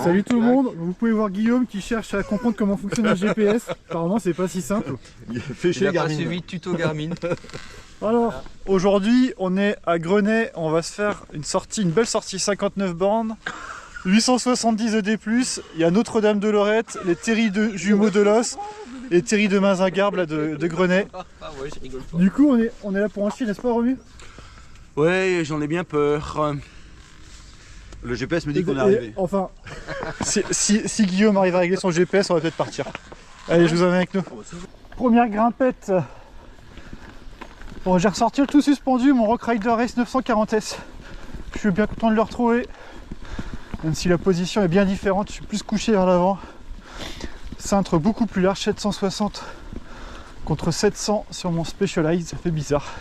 Salut tout le monde, vous pouvez voir Guillaume qui cherche à comprendre comment fonctionne un GPS. Apparemment c'est pas si simple. Il a pas suivi tuto Garmin. Alors, aujourd'hui on est à Grenay, on va se faire une belle sortie 59 bornes, 870 ED+, il y a Notre-Dame de Lorette, les terrils de jumeaux de l'Os et terrils de Mazingarbe là, de Grenay. Ouais, je rigole pas. Du coup on est là pour un chien, n'est-ce pas Romu? Ouais, j'en ai bien peur. Le GPS me dit qu'on est arrivé. Enfin, si Guillaume arrive à régler son GPS, on va peut-être partir. Allez, je vous emmène avec nous. Première grimpette. Bon, j'ai ressorti le tout suspendu, mon Rock Rider Race 940S. Je suis bien content de le retrouver. Même si la position est bien différente, je suis plus couché vers l'avant. Cintre beaucoup plus large, 760 contre 700 sur mon Specialized, ça fait bizarre.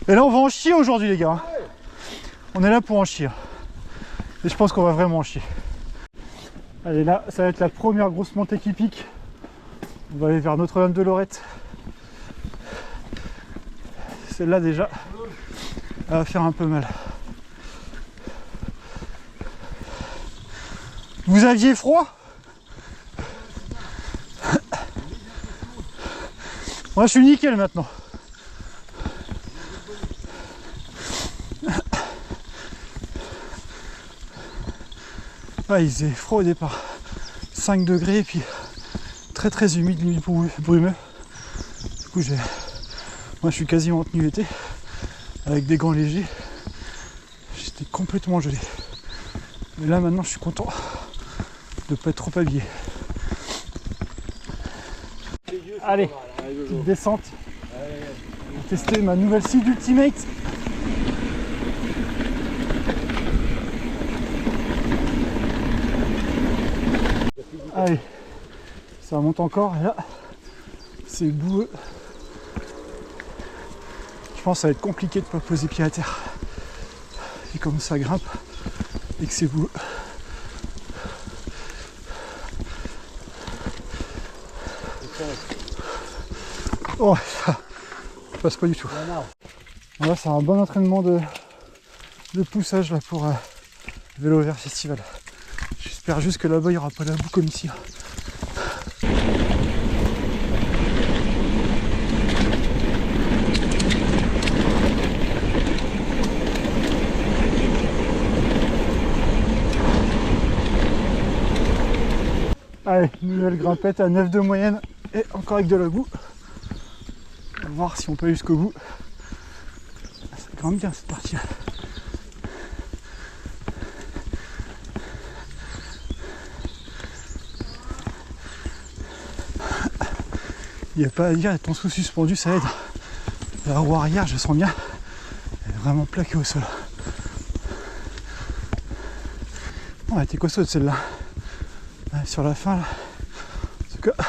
Et là, on va en chier aujourd'hui, les gars. On est là pour en chier. Et je pense qu'on va vraiment en chier. Allez, là, ça va être la première grosse montée qui pique. On va aller vers Notre-Dame de Lorette. Celle-là, déjà, elle va faire un peu mal. Vous aviez froid? Moi, je suis nickel maintenant. Ah, il faisait froid au départ, 5 degrés et puis très humide, limite brumeux. Du coup moi je suis quasiment en tenue été avec des gants légers. J'étais complètement gelé. Mais là maintenant je suis content de ne pas être trop habillé. Allez, petite descente. Je vais tester ma nouvelle scie d'Ultimate. Allez, ça monte encore et là c'est boueux. Je pense que ça va être compliqué de ne pas poser pied à terre. Et comme ça grimpe et que c'est boueux. Oh, ça passe pas du tout. Là c'est un bon entraînement de poussage là pour Vélo Vert Festival. J'espère juste que là-bas il n'y aura pas la boue comme ici. Allez, nouvelle grimpette à 9 de moyenne et encore avec de la boue. On va voir si on peut aller jusqu'au bout. Ça grimpe bien cette partie-là. Il n'y a pas à dire, ton sous suspendu ça aide. La roue arrière, je sens bien, elle est vraiment plaquée au sol. Oh, elle était costaud celle-là. Sur la fin, là. En tout cas,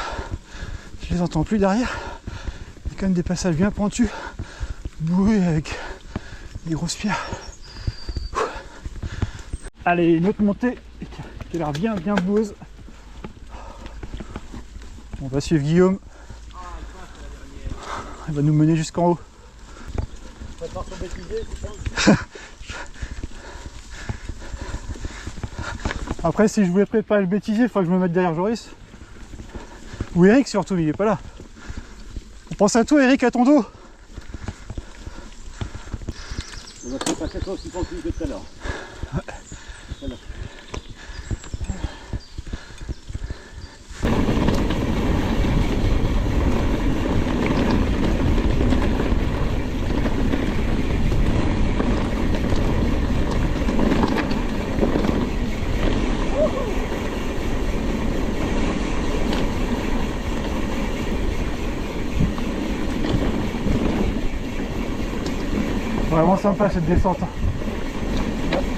je les entends plus derrière. Il y a quand même des passages bien pentus, boueux avec des grosses pierres. Allez, une autre montée qui a l'air bien boueuse. On va suivre Guillaume. Il va nous mener jusqu'en haut. Après, si je voulais préparer le bêtisier, il faut que je me mette derrière Joris. Ou Eric surtout, mais il est pas là. On pense à toi, Eric, à ton dos. On va faire 450 minutes tout à l'heure. Voilà. Vraiment sympa cette descente.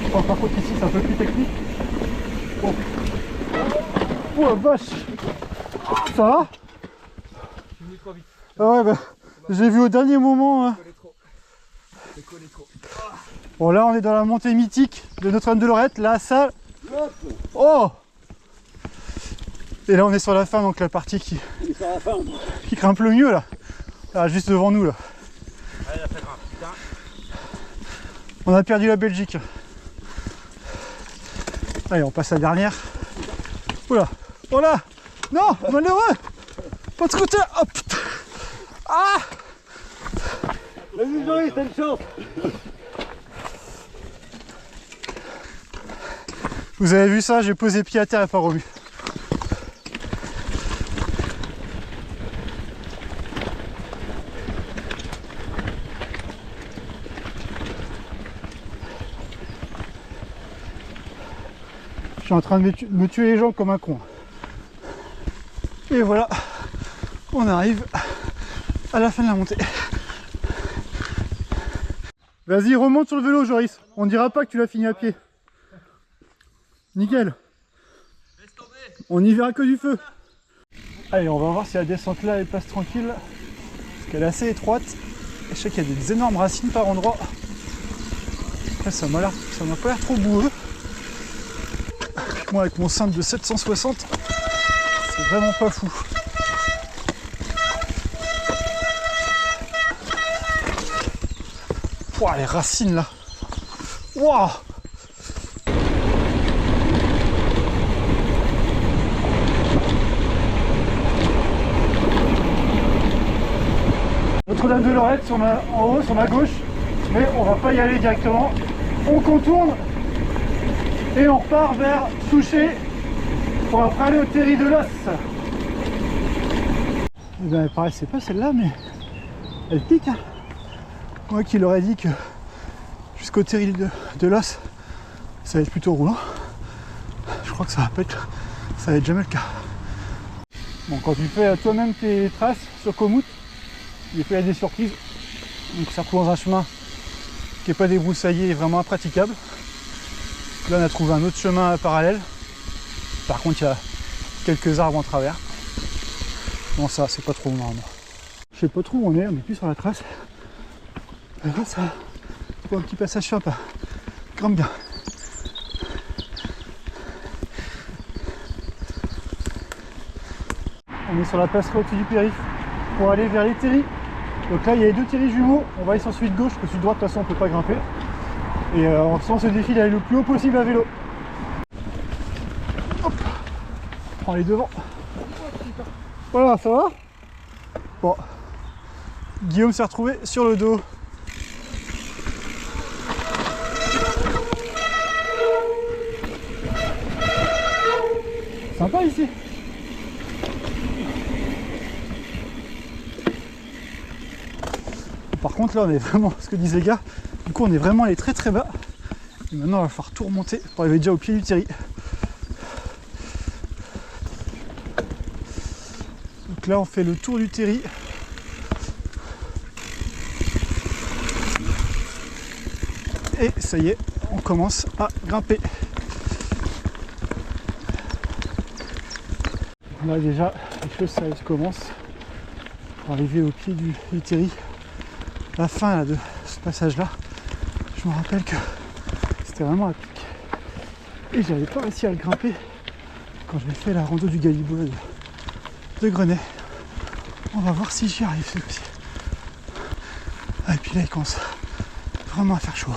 Je pense par contre ici c'est un peu plus technique. Oh, oh la vache. Ça va? Ah ouais bah j'ai vu au dernier moment. Hein. Bon là on est dans la montée mythique de Notre-Dame de Lorette, la salle. Oh. Et là on est sur la fin, donc la partie qui grimpe le mieux là. Là juste devant nous là. On a perdu la Belgique. Allez, on passe à la dernière. Oula, oh là, non, malheureux. Pas de scooter. Oh putain. Ah. Vas-y Joris, t'as une chance. Vous avez vu ça, j'ai posé pied à terre et pas revu. Je suis en train de me tuer les jambes comme un con. Et voilà, on arrive à la fin de la montée. Vas-y, remonte sur le vélo, Joris. On ne dira pas que tu l'as fini à pied. Nickel. On n'y verra que du feu. Allez, on va voir si la descente là elle passe tranquille. Parce qu'elle est assez étroite. Et je sais qu'il y a des énormes racines par endroits. Après, ça m'a pas l'air trop boueux. Moi, avec mon cintre de 760, c'est vraiment pas fou. Ouah, les racines là. Waouh. Notre-Dame de Lorette en haut sur ma gauche, mais on va pas y aller directement. On contourne et on repart vers Souchet pour après aller au Terri de l'Os. Eh bien, elle paraissait pas celle-là, mais elle pique. Hein. Moi qui leur ai dit que jusqu'au Terri de l'Os, ça va être plutôt roulant. Je crois que ça va être jamais le cas. Bon, quand tu fais toi-même tes traces sur Komoot, des fois il y a des surprises. Donc ça retrouve dans un chemin qui n'est pas débroussaillé et vraiment impraticable. Là on a trouvé un autre chemin parallèle. Par contre il y a quelques arbres en travers. Bon ça c'est pas trop normalement. Je sais pas trop où on est plus sur la trace. Et là ça trouve un petit passage sympa. Grimpe bien. On est sur la passerelle au-dessus du périph' pour aller vers les terris. Donc là il y a les deux terris jumeaux, on va aller sur celui de gauche, parce que celui de droite de toute façon on peut pas grimper. Et on se défie d'aller le plus haut possible à vélo. Hop, on prend les devants. Voilà, ça va? Bon, Guillaume s'est retrouvé sur le dos. Sympa ici. Par contre là on est vraiment, ce que disait les gars, du coup on est vraiment allé très très bas. Et maintenant il va falloir tout remonter pour arriver déjà au pied du terri. Donc là on fait le tour du terri. Et ça y est, on commence à grimper. Là déjà les choses ça commence pour arriver au pied du terri. La fin là, de ce passage là, je me rappelle que c'était vraiment à pic et j'avais pas réussi à le grimper quand j'ai fait la rando du Galibois de Grenay. On va voir si j'y arrive cette fois-ci. Ah, et puis là il commence vraiment à faire chaud.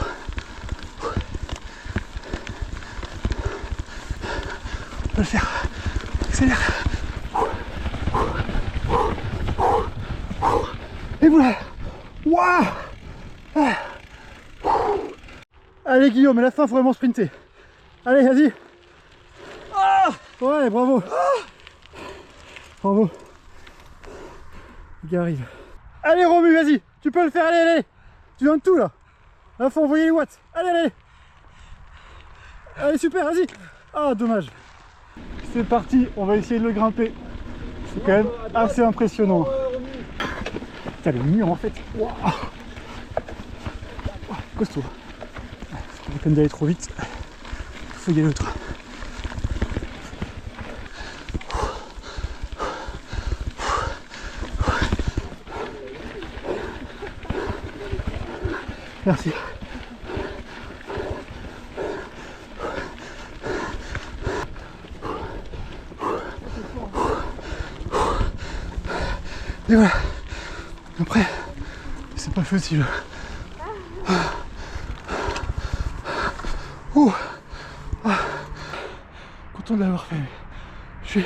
On peut le faire. Accélère. Et voilà. Waouh! Allez Guillaume, à la fin faut vraiment sprinter. Allez, vas-y. Ouais, bravo. Bravo. Le gars arrive. Allez Romu, vas-y. Tu peux le faire, allez, allez. Tu donnes tout là. Là faut envoyer les watts. Allez, allez. Allez, super, vas-y. Ah, dommage. C'est parti, on va essayer de le grimper. C'est quand même assez impressionnant. Putain, le mur en fait. Wow. Costaud. C'est pas la peine d'aller trop vite. Il faut y aller l'autre. Merci. Et voilà. Après, c'est pas facile. content de l'avoir fait. Je suis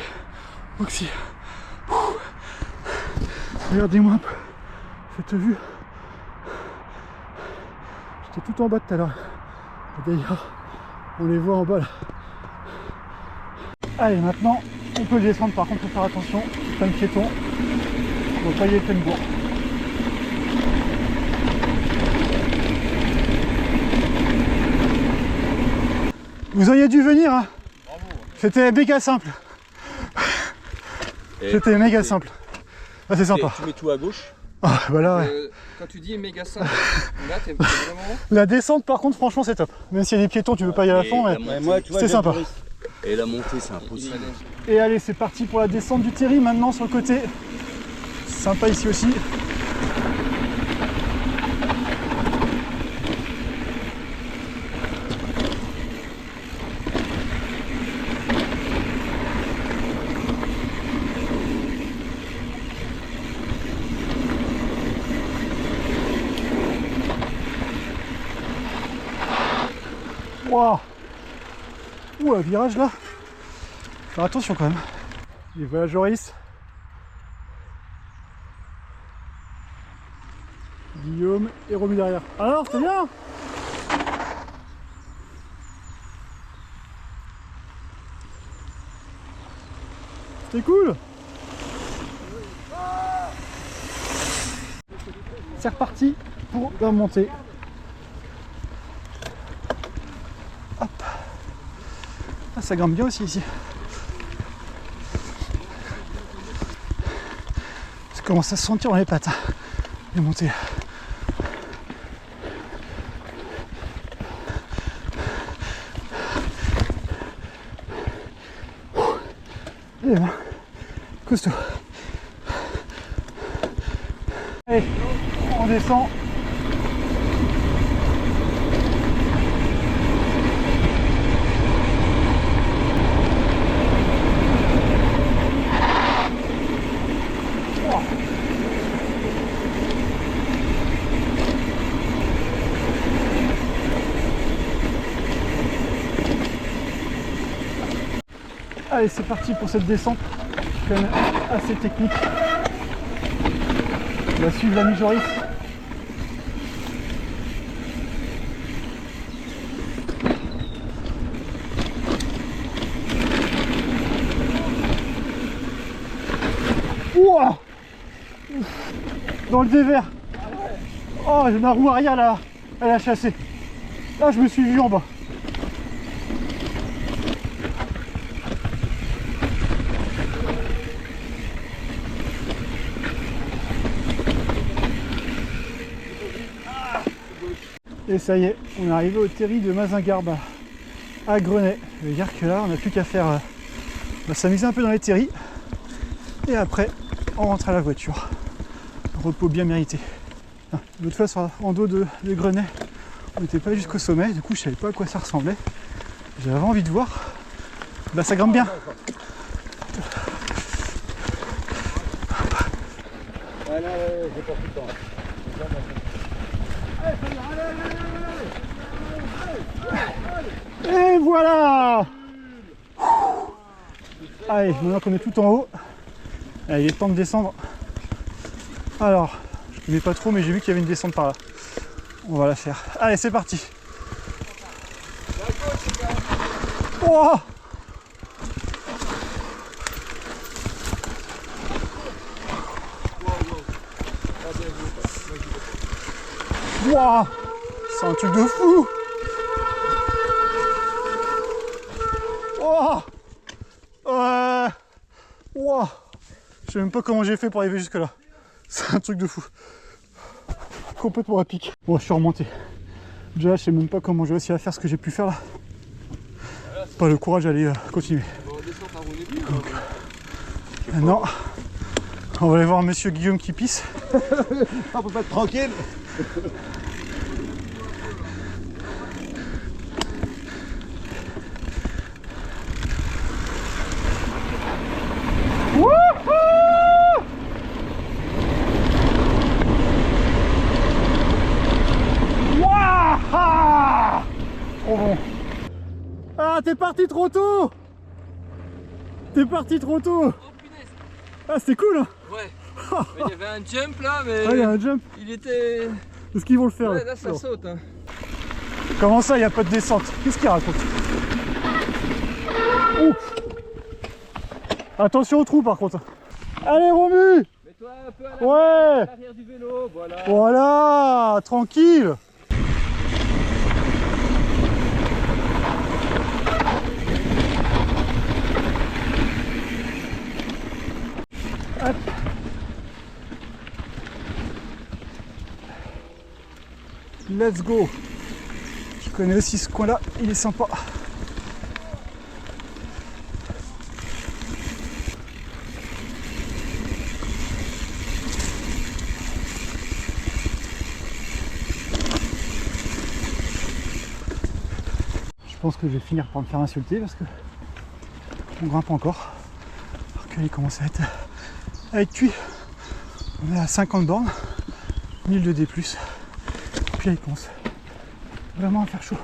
oxy. Regardez-moi un peu cette vue. J'étais tout en bas tout à l'heure. D'ailleurs, on les voit en bas là. Allez, maintenant, on peut descendre. Par contre, il faut faire attention. Plein de piétons. On va pas y aller pleine bourre. Vous auriez dû venir, hein. C'était méga simple. C'était méga simple. Ah, c'est sympa. Tu mets tout à gauche. Ah, voilà, ouais. Quand tu dis méga simple, là t'es vraiment... La descente par contre franchement c'est top. Même s'il y a des piétons tu veux pas y aller à fond, mais moi, tu vois, c'est sympa. Et la montée c'est impossible. Et allez c'est parti pour la descente du terri maintenant sur le côté. Sympa ici aussi. Wow. Ouh, un virage là. Faire attention quand même. Les voyageoristes. Guillaume et Romu derrière. Alors, c'est bien. C'est cool. C'est reparti pour la montée. Hop. Ah, ça grimpe bien aussi ici. Ça commence à se sentir dans les pattes, hein, les montées. Et ben, costaud. Allez, on descend. Allez, c'est parti pour cette descente, quand même assez technique. On va suivre l'ami Joris. Ouah, dans le dévers. Oh, ma roue arrière là, elle a chassé. Là, je me suis vu en bas. Et ça y est, on est arrivé au terri de Mazingarbe à Grenay. Je veux dire que là, on n'a plus qu'à faire s'amuser un peu dans les terris. Et après, on rentre à la voiture. Repos bien mérité. L'autre fois, en dos de Grenay, on n'était pas jusqu'au sommet. Du coup, je savais pas à quoi ça ressemblait. J'avais envie de voir. Bah, ça grimpe bien. Voilà, j'ai pas tout le temps. Et voilà. Allez, maintenant qu'on est tout en haut, allez, il est temps de descendre. Alors, je connais pas trop, mais j'ai vu qu'il y avait une descente par là. On va la faire. Allez, c'est parti. Oh, wow, c'est un truc de fou. Oh, wow. Je sais même pas comment j'ai fait pour arriver jusque là. C'est un truc de fou. Complètement épique. Bon, je suis remonté. Déjà, je sais même pas comment j'ai réussi à faire ce que j'ai pu faire là. Pas le courage d'aller continuer. Donc, non. On va aller voir monsieur Guillaume qui pisse. On peut pas être tranquille. Trop bon. Ah, t'es parti trop tôt. T'es parti trop tôt. Oh punaise. Ah, c'était cool, hein. Ouais. Mais il y avait un jump là, mais Ah, il y a un jump. il était... Est-ce qu'ils vont le faire Ouais, là ça Non. saute. Hein. Comment ça, il n'y a pas de descente? Qu'est-ce qu'il raconte? Ouf. Attention au trou par contre. Allez Romu. Mets-toi un peu à Ouais. l'arrière du vélo, voilà. Voilà, tranquille. Hop. Let's go. Je connais aussi ce coin là, il est sympa. Je pense que je vais finir par me faire insulter parce que on grimpe encore. Alors qu'il commence à être cuit. On est à 50 bornes, 1000 de D+. Puis là il commence vraiment à faire chaud.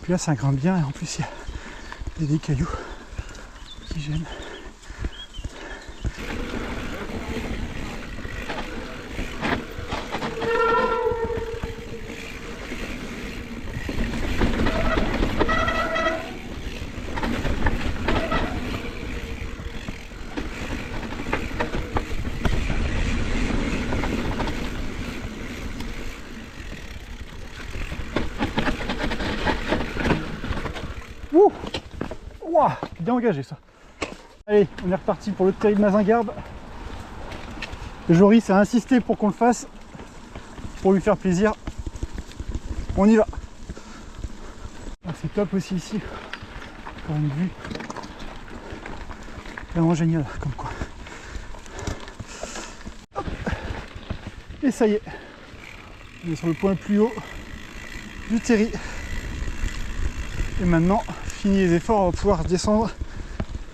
Puis là ça grimpe bien et en plus il y a des cailloux qui gênent. Ouh, ouah, bien engagé ça. Allez, on est reparti pour le terrier de Mazingarbe. Joris a insisté pour qu'on le fasse, pour lui faire plaisir. On y va. Ah, c'est top aussi ici, pour une vue vraiment géniale comme quoi. Hop. Et ça y est, on est sur le point le plus haut du terri. Et maintenant, fini les efforts, on va pouvoir descendre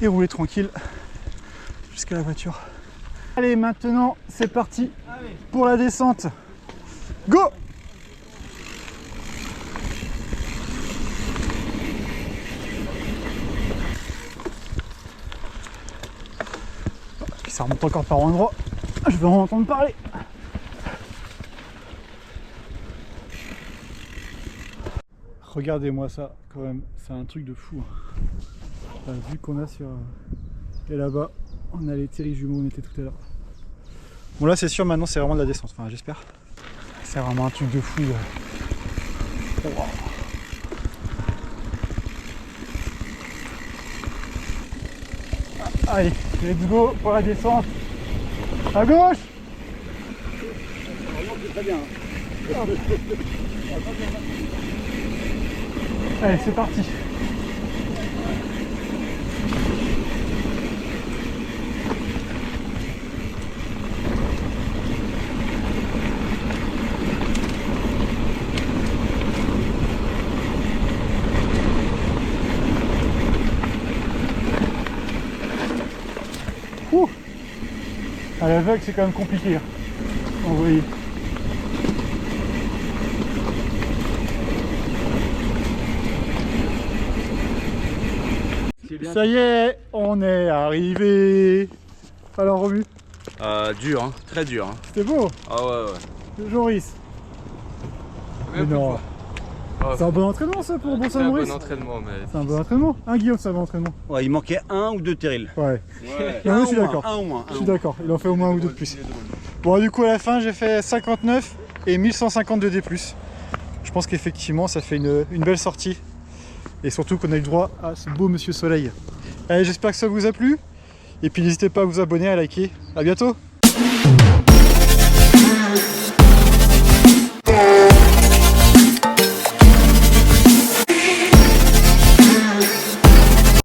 et rouler tranquille jusqu'à la voiture. Allez, maintenant, c'est parti pour la descente. Go! Ça remonte encore par endroits. Je vais en entendre parler. Regardez-moi ça, quand même, c'est un truc de fou. La vue qu'on a sur... Et là-bas, on a les terriers jumeaux où on était tout à l'heure. Bon là c'est sûr, maintenant c'est vraiment de la descente, enfin j'espère. C'est vraiment un truc de fou. Oh, wow. Allez, let's go pour la descente. À gauche. Très bien. Allez, c'est parti. Ouh. À l'aveugle, c'est quand même compliqué. Vous voyez. Ça y est, on est arrivé. Alors Romu, Dur, hein, très dur. Hein. c'était beau. Ah ouais, ouais. Joris. Même Mais non. plus fort. C'est un bon entraînement ça pour C'est un Saint-Maurice. bon entraînement, mais... C'est un bon entraînement. Hein Guillaume, c'est un bon entraînement. Ouais, il manquait un ou deux terrils. Ouais. Ouais. Non, je suis d'accord. Un au moins. Je suis d'accord, il en fait au moins un ou deux de plus. Bon, du coup, à la fin, j'ai fait 59 et 1150 de D+. Je pense qu'effectivement, ça fait une belle sortie. Et surtout qu'on a eu le droit à ce beau Monsieur Soleil. Allez, j'espère que ça vous a plu. Et puis n'hésitez pas à vous abonner, à liker. À bientôt.